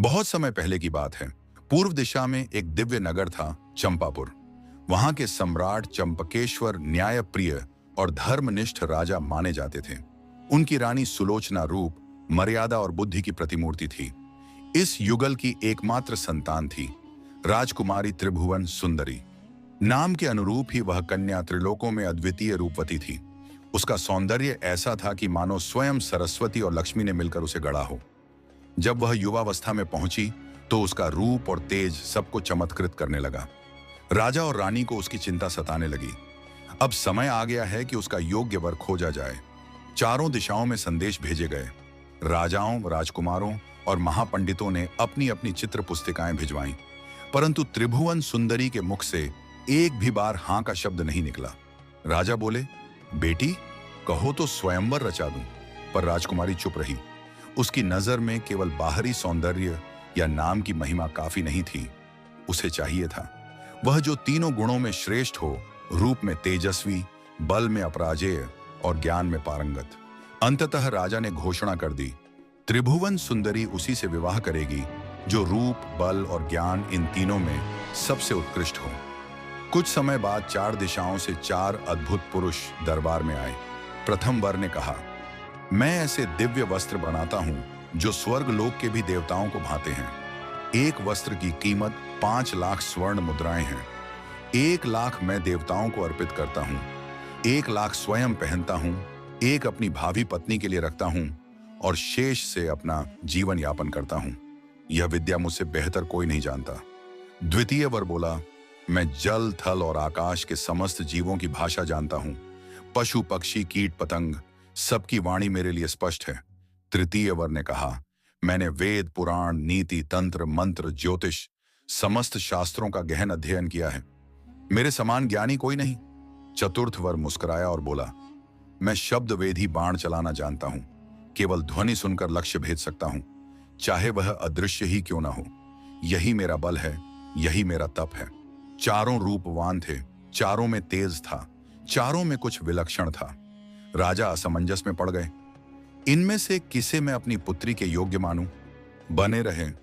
बहुत समय पहले की बात है। पूर्व दिशा में एक दिव्य नगर था, चंपापुर। वहां के सम्राट चंपकेश्वर न्यायप्रिय और धर्मनिष्ठ राजा माने जाते थे। उनकी रानी सुलोचना रूप, मर्यादा और बुद्धि की प्रतिमूर्ति थी। इस युगल की एकमात्र संतान थी राजकुमारी त्रिभुवन सुंदरी। नाम के अनुरूप ही वह कन्या त्रिलोकों में अद्वितीय रूपवती थी। उसका सौंदर्य ऐसा था कि मानो स्वयं सरस्वती और लक्ष्मी ने मिलकर उसे गढ़ा हो। जब वह युवावस्था में पहुंची तो उसका रूप और तेज सबको चमत्कृत करने लगा। राजा और रानी को उसकी चिंता सताने लगी। अब समय आ गया है कि उसका योग्य वर खोजा जाए। चारों दिशाओं में संदेश भेजे गए। राजाओं, राजकुमारों और महापंडितों ने अपनी अपनी चित्र पुस्तिकाएं भिजवाईं, परंतु त्रिभुवन सुंदरी के मुख से एक भी बार हां का शब्द नहीं निकला। राजा बोले, बेटी, कहो तो स्वयंवर रचा दूं। पर राजकुमारी चुप रही। उसकी नजर में केवल बाहरी सौंदर्य या नाम की महिमा काफी नहीं थी। उसे चाहिए था वह जो तीनों गुणों में श्रेष्ठ हो, रूप में तेजस्वी, बल में अपराजेय और ज्ञान में पारंगत। अंततः राजा ने घोषणा कर दी, त्रिभुवन सुंदरी उसी से विवाह करेगी जो रूप, बल और ज्ञान इन तीनों में सबसे उत्कृष्ट हो। कुछ समय बाद चार दिशाओं से चार अद्भुत पुरुष दरबार में आए। प्रथम वर ने कहा, मैं ऐसे दिव्य वस्त्र बनाता हूं जो स्वर्ग लोक के भी देवताओं को भाते हैं। एक वस्त्र की कीमत 5 लाख स्वर्ण मुद्राएं हैं। 1 लाख मैं देवताओं को अर्पित करता हूं, 1 लाख स्वयं पहनता हूं, 1 अपनी भावी पत्नी के लिए रखता हूं और शेष से अपना जीवन यापन करता हूं। यह विद्या मुझसे बेहतर कोई नहीं जानता। द्वितीय वर बोला, मैं जल, थल और आकाश के समस्त जीवों की भाषा जानता हूं। पशु, पक्षी, कीट, पतंग सबकी वाणी मेरे लिए स्पष्ट है। तृतीय वर ने कहा, मैंने वेद, पुराण, नीति, तंत्र, मंत्र, ज्योतिष समस्त शास्त्रों का गहन अध्ययन किया है। मेरे समान ज्ञानी कोई नहीं। चतुर्थ वर मुस्कुराया और बोला, मैं शब्द वेदी बाण चलाना जानता हूं। केवल ध्वनि सुनकर लक्ष्य भेद सकता हूं, चाहे वह अदृश्य ही क्यों ना हो। यही मेरा बल है, यही मेरा तप है। चारों रूपवान थे, चारों में तेज था, चारों में कुछ विलक्षण था। राजा असमंजस में पड़ गए। इनमें से किसे मैं अपनी पुत्री के योग्य मानूं? बने रहें